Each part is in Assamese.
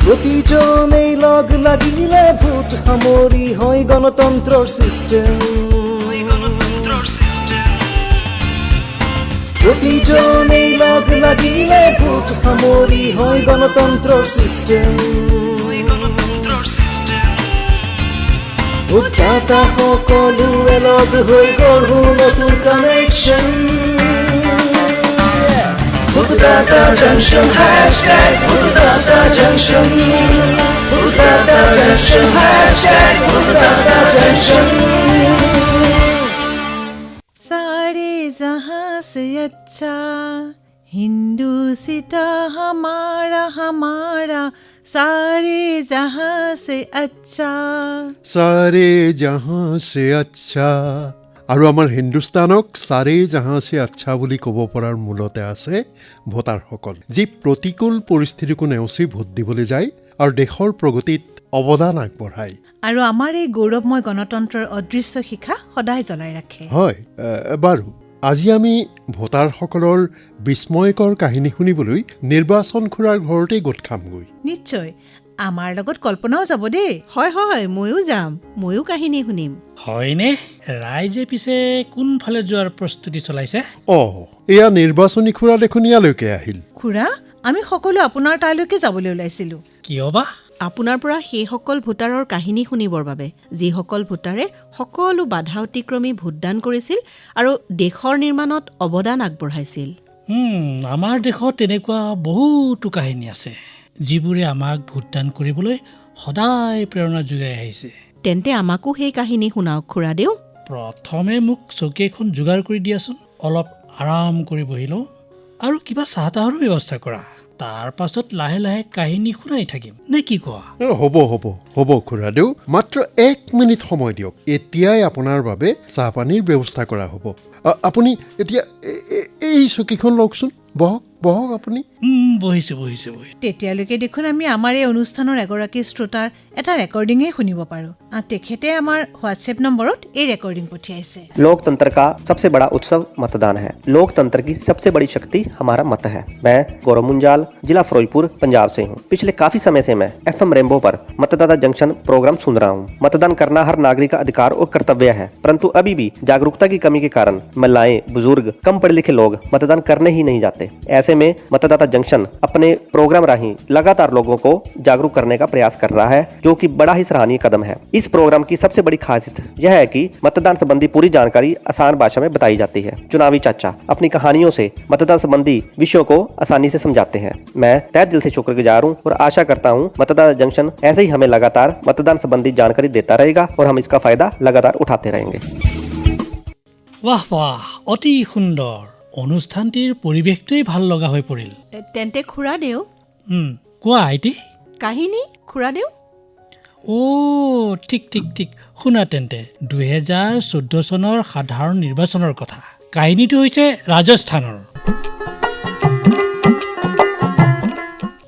প্ৰতিজনেই লগ লাগিলে ভোট সামৰি হয় গণতন্ত্ৰৰ চিষ্টেম প্ৰতিজনেই লগ লাগিলে ভোট সামৰি হয় গণতন্ত্ৰৰ চিষ্টেম ভোটদাতা সকলোৱে লগ হৈ গঢ়ো নতুন connection Votdata Junction hashtag Votdata Junction Votdata Junction hashtag Votdata Junction सारे जहां से अच्छा हिंदू सिता हमारा हमारा सारे जहां से अच्छा सारे जहां से अच्छा আৰু আমাৰ হিন্দুস্তানক চাৰে জাহাঁ সে আচ্ছা বুলি ক'ব পৰাৰ মূলতে আছে ভোটাৰসকল যি প্ৰতিকূল পৰিস্থিতিকো নেওচি ভোট দিবলৈ যায় আৰু দেশৰ প্ৰগতিত অৱদান আগবঢ়ায় আৰু আমাৰ এই গৌৰৱময় গণতন্ত্ৰৰ অদৃশ্য শিখা সদায় জ্বলাই ৰাখে হয় বাৰু আজি আমি ভোটাৰসকলৰ বিস্ময়কৰ কাহিনী শুনিবলৈ নিৰ্বাচন খুৰাৰ ঘৰতে গোট খামগৈ নিশ্চয় আমাৰ লগত কল্পনাও যাব দেই হয় হয় ময়ো যাম ময়ো কাহিনী শুনিম হয়নে ৰাইজে পিছে কোনফালে যোৱাৰ প্ৰস্তুতি চলাইছে এয়া নিৰ্বাচনী খুৰা দেখোন ইয়ালৈকে আহিল খুৰা আমি সকলো আপোনাৰ তালৈকে যাবলৈ ওলাইছিলো কিয় বা আপোনাৰ পৰা সেইসকল ভোটাৰৰ কাহিনী শুনিবৰ বাবে যিসকল ভোটাৰে সকলো বাধা অতিক্ৰমি ভোটদান কৰিছিল আৰু দেশৰ নিৰ্মাণত অৱদান আগবঢ়াইছিল আমাৰ দেশত তেনেকুৱা বহুতো কাহিনী আছে যিবোৰে আমাক ভোটদান কৰিবলৈ সদায় প্ৰেৰণা যোগাই আহিছে তেন্তে আমাকো সেই কাহিনী শুনাওক খুৰাদেউ প্ৰথমে মোক চকী এখন যোগাৰ কৰি দিয়াচোন অলপ আৰাম কৰি বহি লওঁ আৰু কিবা চাহ তাহৰো ব্যৱস্থা কৰা তাৰ পাছত লাহে লাহে কাহিনী শুনাই থাকিম নে কি কোৱা হ'ব খুৰাদেউ মাত্ৰ 1 মিনিট সময় দিয়ক এতিয়াই আপোনাৰ বাবে চাহপানীৰ ব্যৱস্থা কৰা হ'ব আপুনি এতিয়া এই চকীখন লওকচোন বহক আপুনি বহিছো তেতিয়ালৈকে দেখোন আমি আমাৰ এই অনুষ্ঠানৰ এগৰাকী শ্ৰোতাৰ এটা ৰেকৰ্ডিঙেই শুনিব পাৰোঁ তেখেতে আমাৰ হোৱাটছএপ নম্বৰত এই ৰেকৰ্ডিং পঠিয়াইছে लोकतंत्र का सबसे बड़ा उत्सव मतदान है लोकतंत्र की सबसे बड़ी शक्ति हमारा मत है मैं गौरव मुंजाल जिला फिरोजपुर पंजाब से हूँ पिछले काफी समय से मैं FM रेनबो पर मतदाता जंक्शन प्रोग्राम सुन रहा हूँ मतदान करना हर नागरिक का अधिकार और कर्तव्य है परंतु अभी भी जागरूकता की कमी के कारण महिलाएं बुजुर्ग कम पढ़े लिखे लोग मतदान करने ही नहीं जाते ऐसे में मतदाता जंक्शन अपने प्रोग्राम राही लगातार लोगों को जागरूक करने का प्रयास कर रहा है जो कि बड़ा ही सराहनीय कदम है इस प्रोग्राम की सबसे बड़ी खासियत यह है कि मतदान संबंधी पूरी जानकारी आसान भाषा में बताई जाती है चुनावी चाचा अपनी कहानियों से मतदान संबंधी विषयों को आसानी से समझाते हैं मैं तहे दिल से शुक्रगुजार हूँ और आशा करता हूँ मतदाता जंक्शन ऐसे ही हमें लगातार मतदान संबंधी जानकारी देता रहेगा और हम इसका फायदा लगातार उठाते रहेंगे वाह অতি সুন্দৰ অনুষ্ঠানটিৰ পৰিৱেশটোৱেই ভাল লগা হৈ পৰিল তেন্তে খুৰাদেউ কোৱা আইটি কাহিনী খুৰাদেউ ঠিক শুনা তেন্তে 2014 চনৰ সাধাৰণ নিৰ্বাচনৰ কথা কাহিনীটো হৈছে ৰাজস্থানৰ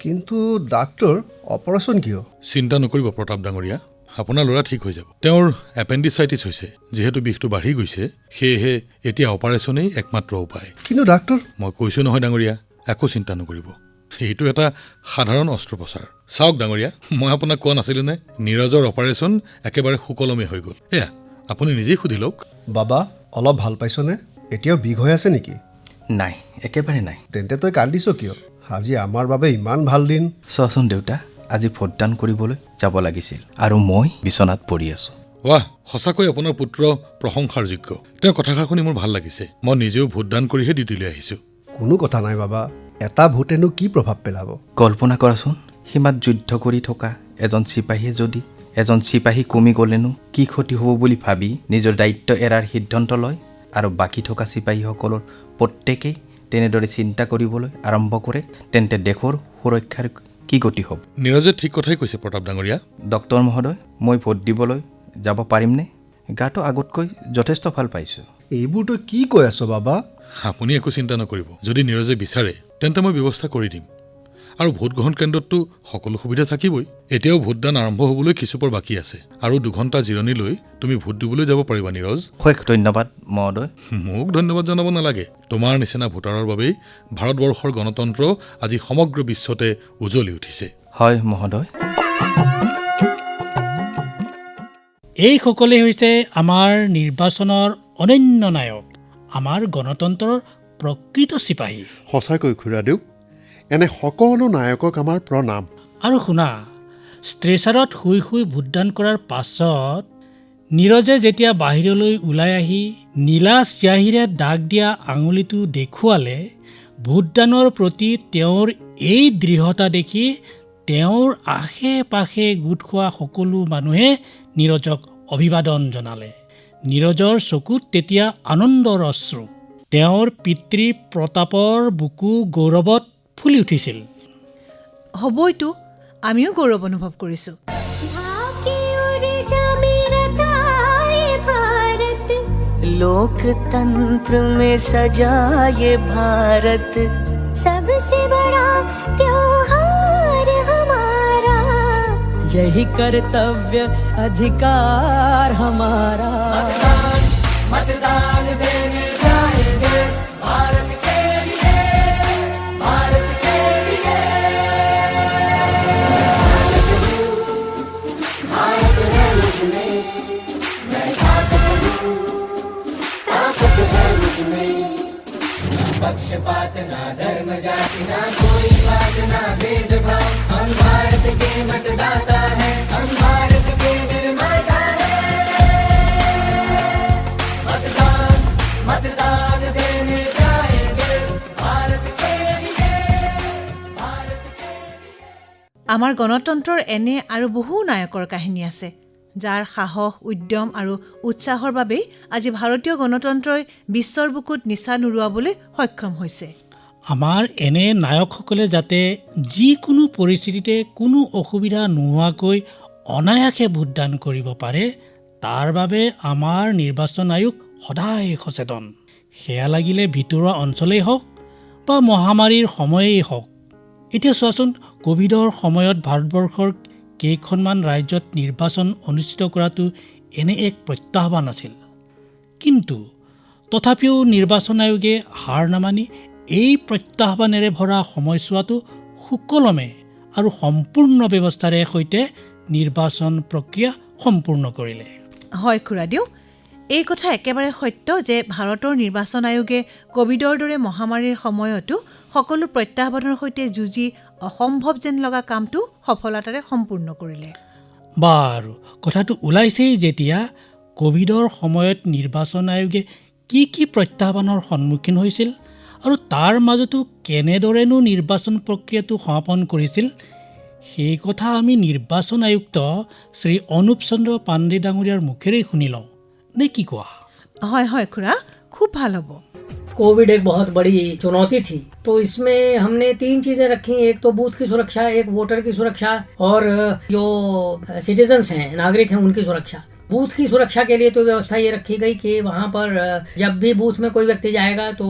কিন্তু ডাক্তৰ অপাৰেশ্যন কিয় চিন্তা নকৰিব প্ৰতাপ ডাঙৰীয়া আপোনাৰ ল'ৰা ঠিক হৈ যাব তেওঁৰ এপেণ্ডিচাইটিছ হৈছে যেহেতু বিষটো বাঢ়ি গৈছে সেয়েহে এতিয়া অপাৰেশ্যনেই একমাত্ৰ উপায় কিন্তু ডাক্তৰ মই কৈছো নহয় ডাঙৰীয়া একো চিন্তা নকৰিব এইটো এটা সাধাৰণ অস্ত্ৰোপচাৰ চাওক ডাঙৰীয়া মই আপোনাক কোৱা নাছিলো নে নীৰজৰ অপাৰেশ্যন একেবাৰে সুকলমে হৈ গ'ল এয়া আপুনি নিজেই সুধি লওক বাবা অলপ ভাল পাইছনে এতিয়াও বিষ হৈ আছে নেকি নাই একেবাৰে নাই তেন্তে তই কান্দিছ কিয় আজি আমাৰ বাবে ইমান ভাল দিন চোৱাচোন দেউতা আজি ভোটদান কৰিবলৈ যাব লাগিছিল আৰু মই বিচনাত পৰি আছো বাহ সঁচাকৈ আপোনাৰ পুত্ৰ প্ৰশংসাৰ যোগ্য তেওঁৰ কথাষাৰ শুনি মোৰ ভাল লাগিছে মই নিজেও ভোটদান কৰিহে ডিউটিলৈ আহিছো কোনো কথা নাই বাবা এটা ভোটেনো কি প্ৰভাৱ পেলাব কল্পনা কৰাচোন সীমাত যুদ্ধ কৰি থকা এজন চিপাহীয়ে যদি এজন চিপাহী কমি গ'লেনো কি ক্ষতি হ'ব বুলি ভাবি নিজৰ দায়িত্ব এৰাৰ সিদ্ধান্ত লয় আৰু বাকী থকা চিপাহীসকলৰ প্ৰত্যেকেই তেনেদৰে চিন্তা কৰিবলৈ আৰম্ভ কৰে তেন্তে দেশৰ সুৰক্ষাৰ কি গতি হ'ব নীৰজে ঠিক কথাই কৈছে প্ৰতাপ ডাঙৰীয়া ডক্টৰ মহোদয় মই ভোট দিবলৈ যাব পাৰিমনে গাটো আগতকৈ যথেষ্ট ভাল পাইছোঁ এইবোৰ তই কি কৈ আছ বাবা আপুনি একো চিন্তা নকৰিব যদি নীৰজে বিচাৰে তেন্তে মই ব্যৱস্থা কৰি দিম আৰু ভোট গ্ৰহণ কেন্দ্ৰতটো সকলো সুবিধা থাকিবই এতিয়াও ভোটদান আৰম্ভ হ'বলৈ কিছুপৰ বাকী আছে আৰু 2 ঘণ্টা জিৰণি লৈ তুমি ভোট দিবলৈ যাব পাৰিবা নীৰজ হয় ধন্যবাদ মহোদয় মোক ধন্যবাদ জনাব নালাগে তোমাৰ নিচিনা ভোটাৰৰ বাবেই ভাৰতবৰ্ষৰ গণতন্ত্ৰ আজি সমগ্ৰ বিশ্বতে উজ্বলি উঠিছে হয় মহোদয়। এইসকলেই হৈছে আমাৰ নিৰ্বাচনৰ অনন্য নায়ক, আমাৰ গণতন্ত্ৰৰ প্ৰকৃত চিপাহী। সঁচাকৈ খুৰাদেউ, এনে সকলো নায়কক আমাৰ প্ৰণাম। আৰু শুনা, ষ্ট্ৰেচাৰত শুই শুই ভোটদান কৰাৰ পাছত নীৰজে যেতিয়া বাহিৰলৈ ওলাই আহি নীলা চিয়াহীৰে দাগ দিয়া আঙুলিটো দেখুৱালে, ভোটদানৰ প্ৰতি তেওঁৰ এই দৃঢ়তা দেখি তেওঁৰ আশে পাশে গোট খোৱা সকলো মানুহে নীৰজক অভিবাদন জনালে। নীৰজৰ চকুত তেতিয়া আনন্দৰ অশ্ৰু। তেওঁৰ পিতৃ প্ৰতাপৰ বুকু গৌৰৱত ফুলি উঠিছিল। হ'বইতো, আমিও গৌৰৱ অনুভৱ কৰিছোঁ। लोकतंत्र में सजा ये भारत, सबसे बड़ा त्योहार हमारा, यही कर्तव्य अधिकार हमारा। मतदान देने जाएंगे भारत के लिए, भारत के लिए। भारत है मुझमें, मैं ताकत हूँ, ताकत है मुझमें। पक्षपात ना धर्म जाति ना कोई बात ना भेदभाव, हम भारत के मतदाता हैं, हम भारत के निर्माता हैं। मतदान मतदान देने जाएंगे भारत के लिए, भारत के लिए। আমাৰ গণতন্ত্ৰৰ এনে আৰু বহু নায়কৰ কাহিনী আছে, যাৰ সাহস, উদ্যম আৰু উৎসাহৰ বাবেই আজি ভাৰতীয় গণতন্ত্ৰই বিশ্বৰ বুকুত নিচা নুৰুৱাবলৈ সক্ষম হৈছে। আমাৰ এনে নায়কসকলে যাতে যিকোনো পৰিস্থিতিতে কোনো অসুবিধা নোহোৱাকৈ অনায়াসে ভোটদান কৰিব পাৰে, তাৰ বাবে আমাৰ নিৰ্বাচন আয়োগ সদায় সচেতন। সেয়া লাগিলে ভিতৰুৱা অঞ্চলেই হওক বা মহামাৰীৰ সময়েই হওক। এতিয়া চোৱাচোন, ক'ভিডৰ সময়ত ভাৰতবৰ্ষৰ কেইখনমান ৰাজ্যত নিৰ্বাচন অনুষ্ঠিত কৰাটো এনে এক প্ৰত্যাহ্বান আছিল। কিন্তু তথাপিও নিৰ্বাচন আয়োগে হাৰ নামানি এই প্ৰত্যাহ্বানেৰে ভৰা সময়ছোৱাটো সুকলমে আৰু সম্পূৰ্ণ ব্যৱস্থাৰে সৈতে নিৰ্বাচন প্ৰক্ৰিয়া সম্পূৰ্ণ কৰিলে। হয় খুৰাদেউ, এই কথা একেবাৰে সত্য যে ভাৰতৰ নিৰ্বাচন আয়োগে ক'ভিডৰ দৰে মহামাৰীৰ সময়তো সকলো প্ৰত্যাহ্বানৰ সৈতে যুঁজি অসম্ভৱ যেন লগা কামটো সফলতাৰে সম্পূৰ্ণ কৰিলে। বাৰু, কথাটো ওলাইছেই যেতিয়া, ক'ভিডৰ সময়ত নিৰ্বাচন আয়োগে কি কি প্ৰত্যাহ্বানৰ সন্মুখীন হৈছিল আৰু তাৰ মাজতো কেনেদৰেনো নিৰ্বাচন প্ৰক্ৰিয়াটো সমাপন কৰিছিল, সেই কথা আমি নিৰ্বাচন আয়ুক্ত শ্ৰী অনুপ চন্দ্ৰ পাণ্ডে ডাঙৰীয়াৰ মুখেৰেই শুনি লওঁ, নে কি কোৱা? হয় হয় খুৰা, খুব ভাল হ'ব। कोविड एक बहुत बड़ी चुनौती थी, तो इसमें हमने 3 चीजें रखी। एक तो बूथ की सुरक्षा, एक वोटर की सुरक्षा और जो सिटीजन्स हैं, नागरिक हैं, उनकी सुरक्षा। बूथ की सुरक्षा के लिए तो व्यवस्था ये रखी गई कि वहाँ पर जब भी बूथ में कोई व्यक्ति जाएगा तो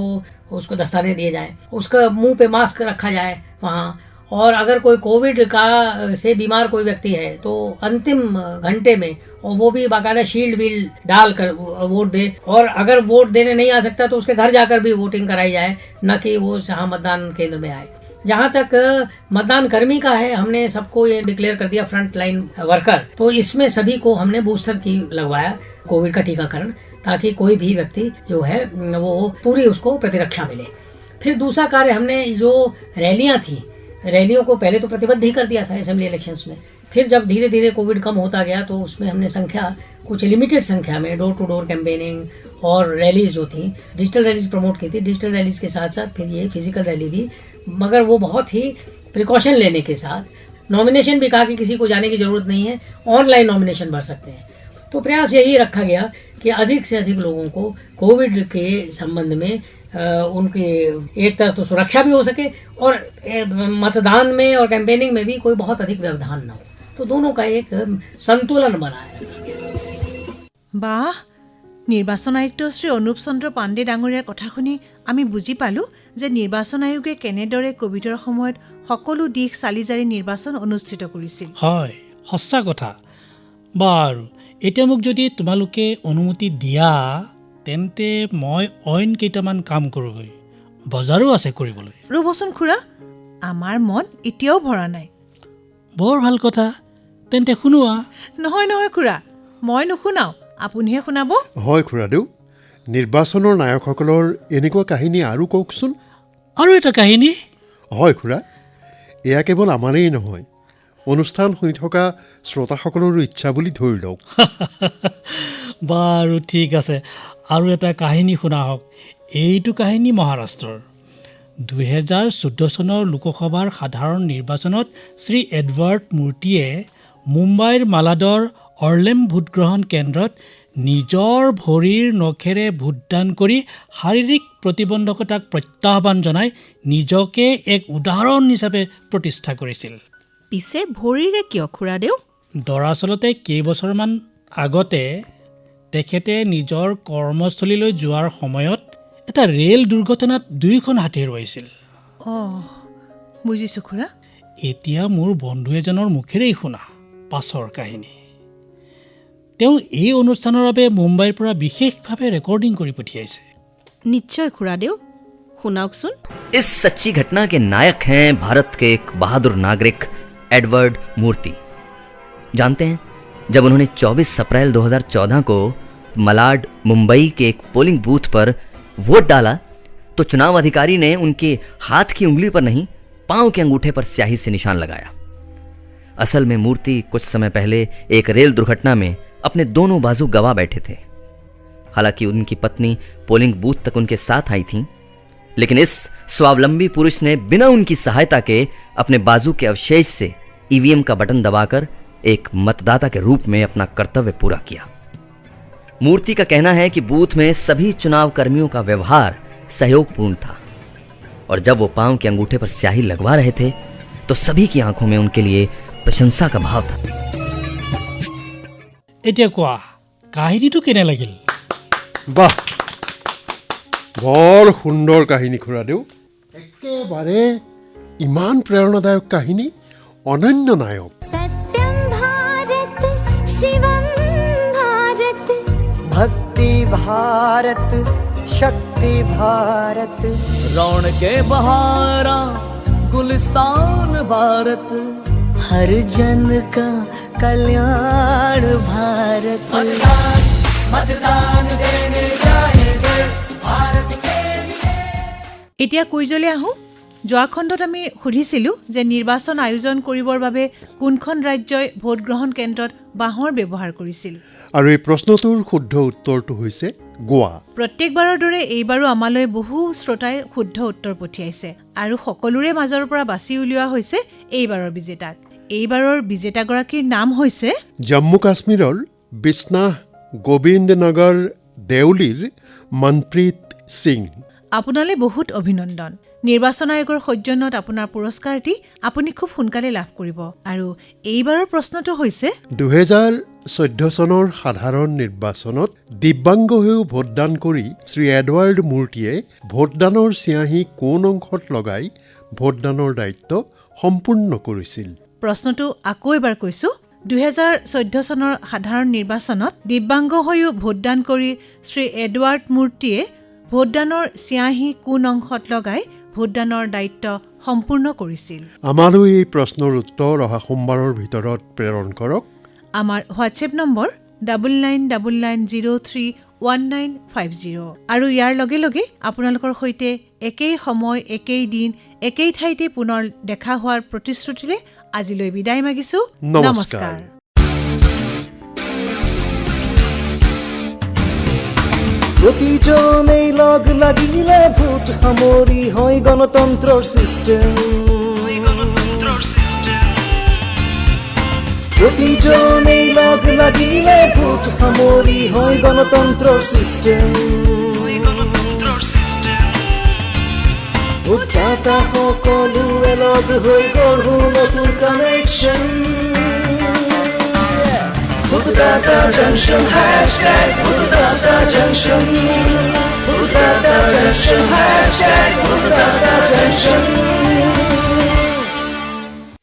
उसको दस्ताने दिए जाए, उसका मुंह पे मास्क रखा जाए वहाँ, और अगर कोई कोविड का से बीमार कोई व्यक्ति है तो अंतिम घंटे में, और वो भी बाकायदा शील्ड वील डाल कर वोट दे, और अगर वोट देने नहीं आ सकता तो उसके घर जाकर भी वोटिंग कराई जाए, न कि वो यहाँ मतदान केंद्र में आए। जहाँ तक मतदान कर्मी का है, हमने सबको ये डिक्लेयर कर दिया फ्रंट लाइन वर्कर, तो इसमें सभी को हमने बूस्टर की लगवाया कोविड का टीकाकरण, ताकि कोई भी व्यक्ति जो है वो पूरी उसको प्रतिरक्षा मिले। फिर दूसरा कार्य, हमने जो रैलियाँ थी, रैलियों को पहले तो प्रतिबद्ध ही कर दिया था असेंबली इलेक्शंस में। फिर जब धीरे धीरे कोविड कम होता गया तो उसमें हमने संख्या कुछ लिमिटेड संख्या में डोर टू डोर कैंपेनिंग और रैलीज जो थी, डिजिटल रैलीज प्रमोट की थी। डिजिटल रैलीज के साथ साथ फिर ये फिजिकल रैली भी, मगर वो बहुत ही प्रिकॉशन लेने के साथ। नॉमिनेशन भी कहा कि किसी को जाने की ज़रूरत नहीं है, ऑनलाइन नॉमिनेशन भर सकते हैं। तो प्रयास यही रखा गया कि अधिक से अधिक लोगों को कोविड के संबंध में उनकी एक तरफ तो सुरक्षा भी हो सके और मतदान में और कैंपेनिंग में भी कोई बहुत अधिक व्यवधान न हो, तो दोनों का एक संतुलन बनाया रखा गया। বাহ, নিৰ্বাচন আয়ুক্ত শ্ৰী অনুপ চন্দ্ৰ পাণ্ডে ডাঙৰীয়াৰ কথা শুনি আমি বুজি পালোঁ যে নিৰ্বাচন আয়োগে কেনেদৰে ক'ভিডৰ সময়ত সকলো দিশ চালি জাৰি নিৰ্বাচন অনুষ্ঠিত কৰিছিল। হয়, সঁচা কথা। বাৰু, এতিয়া মোক যদি তোমালোকে অনুমতি দিয়া, তেন্তে মই অইন কেইটামান কাম কৰোঁগৈ, বজাৰো আছে কৰিবলৈ। ৰ'বচোন খুৰা, আমাৰ মন এতিয়াও ভৰা নাই। বৰ ভাল কথা, তেন্তে শুনোৱা। নহয় নহয় খুৰা, মই নুশুনাওঁ, আপুনিহে শুনাব। হয় খুৰাদেউ, নিৰ্বাচনৰ নায়কসকলৰ এনেকুৱা কাহিনী আৰু কওকচোন। আৰু এটা কাহিনী। হয় খুৰা, এয়া কেৱল আমাৰেই নহয়, অনুষ্ঠান শুনি থকা শ্ৰোতাসকলৰো ইচ্ছা বুলি ধৰি লওক। বাৰু ঠিক আছে, আৰু এটা কাহিনী শুনা হওক। এইটো কাহিনী মহাৰাষ্ট্ৰৰ। 2014 চনৰ লোকসভাৰ সাধাৰণ নিৰ্বাচনত শ্ৰী এডৱাৰ্ড মূৰ্তিয়ে মুম্বাইৰ মালাডৰ অৰ্লেম ভোটগ্ৰহণ কেন্দ্ৰত নিজৰ ভৰিৰ নখেৰে ভোটদান কৰি শাৰীৰিক প্ৰতিবন্ধকতাক প্ৰত্যাহ্বান জনাই নিজকে এক উদাহৰণ হিচাপে প্ৰতিষ্ঠা কৰিছিল। পিছে ভৰিৰে কিয় খুৰাদেউ? দৰাচলতে কেইবছৰমান আগতে তেখেতে নিজৰ কৰ্মস্থলীলৈ যোৱাৰ সময়ত এটা ৰেল দুৰ্ঘটনাত 2খন হাতী হেৰুৱাইছিল। অঁ, বুজিছোঁ খুৰা। এতিয়া মোৰ বন্ধু এজনৰ মুখেৰেই শুনা পাছৰ কাহিনী। তেওঁ এই অনুষ্ঠানৰ বাবে মুম্বাইৰ পৰা বিশেষভাৱে ৰেকৰ্ডিং কৰি পঠিয়াইছে। নিশ্চয় খুৰাদেউ, শুনাওকচোন। इस सच्ची घटना के नायक हैं भारत के एक बहादुर नागरिक एडवर्ड मूर्ति। जानते हैं, जब उन्होंने 24 अप्रैल 2014 को मलाड मुंबई के एक पोलिंग बूथ पर वोट डाला तो चुनाव अधिकारी ने उनके हाथ की उंगली पर नहीं, पांव के अंगूठे पर स्याही से निशान लगाया। असल में मूर्ति कुछ समय पहले एक रेल दुर्घटना में अपने दोनों बाजू गवा बैठे थे। हालांकि उनकी पत्नी पोलिंग बूथ तक उनके साथ आई थी, लेकिन इस स्वावलंबी पुरुष ने बिना उनकी सहायता के अपने बाजू के अवशेष से ईवीएम का बटन दबाकर एक मतदाता के रूप में अपना कर्तव्य पूरा किया। मूर्ति का कहना है कि बूथ में सभी चुनाव कर्मियों का व्यवहार सहयोगपूर्ण था, और जब वो पांव के अंगूठे पर स्याही लगवा रहे थे तो सभी की आंखों में उनके लिए प्रशंसा का भाव था। এতিয়া কোৱা, কাহিনীটো কেনে লাগিল? বাহ, বৰ সুন্দৰ কাহিনী খুৰাদেউ। একেবাৰে ইমান প্ৰেৰণাদায়ক কাহিনী, অনন্য নায়ক। सत्यं भारत शिवं भारत भक्ति भारत शक्ति भारत रौनके बहारा गुलिस्तान भारत हर जन का कल्याण भारत मतदान देने जाएंगे भारत के लिए। এতিয়া কুইজলৈ আহোঁ। যোৱা খণ্ডত আমি সুধিছিলোঁ যে নিৰ্বাচন আয়োজন কৰিবৰ বাবে কোনখন ৰাজ্যই ভোটগ্ৰহণ কেন্দ্ৰত বাঁহৰ ব্যৱহাৰ কৰিছিল। আৰু এই প্ৰশ্নটোৰ শুদ্ধ উত্তৰটো হৈছে গোৱা। প্ৰত্যেকবাৰৰ দৰে এইবাৰো আমালৈ বহু শ্ৰোতাই শুদ্ধ উত্তৰ পঠিয়াইছে, আৰু সকলোৰে মাজৰ পৰা বাছি উলিওৱা হৈছে এইবাৰৰ বিজেতাক। এইবাৰৰ বিজেতাগৰাকীৰ নাম হৈছে জম্মু কাশ্মীৰৰ বিশ্বনাথ গোবিন্দনগৰ দেউলীৰ মনপ্ৰীত সিং। আপোনালৈ বহুত অভিনন্দন। নিৰ্বাচন আয়োগৰ সৌজন্যত আপোনাৰ পুৰস্কাৰটি আপুনি খুব সোনকালে লাভ কৰিব। আৰু এইবাৰৰ প্ৰশ্নটো হৈছে 2014 চনৰ সাধাৰণ নিৰ্বাচনত দিব্যাংগ হৈও ভোটদান কৰি শ্ৰী এডৱাৰ্ড মূৰ্তিয়ে ভোটদানৰ চিয়াহী কোন অংশত লগাই ভোটদানৰ দায়িত্ব সম্পূৰ্ণ কৰিছিল। প্ৰশ্নটো আকৌ এবাৰ কৈছোঁ। 2014 চনৰ সাধাৰণ নিৰ্বাচনত দিব্যাংগ হৈও ভোটদান কৰি শ্ৰী এডৱাৰ্ড মূৰ্তিয়ে ভোটদানৰ চিয়াহী কোন অংশত লগাই ভোটদানৰ দায়িত্ব সম্পূৰ্ণ কৰিছিল। আমালৈ এই প্ৰশ্নৰ উত্তৰ অহা সোমবাৰৰ ভিতৰত প্ৰেৰণ কৰক। আমাৰ হোৱাটছএপ নম্বৰ 9999031950 আৰু ইয়াৰ লগে লগে আপোনালোকৰ সৈতে একেই সময়, একেই দিন, একেই ঠাইতে পুনৰ দেখা হোৱাৰ প্ৰতিশ্ৰুতিৰে আজিলৈ বিদায় মাগিছোঁ। নমস্কাৰ। প্ৰতিজনেই লগ লাগিলে ভোট সামৰি হয় গণতন্ত্ৰৰ চিষ্টেম। প্ৰতিজনেই লগ লাগিলে ভোট সামৰি হয় গণতন্ত্ৰৰ চিষ্টেম। ভোটদাতা সকলোৱে লগ হৈ গঢ়ো নতুন connection. Votdata Junction hashtag Votdata Junction Votdata Junction hashtag Votdata Junction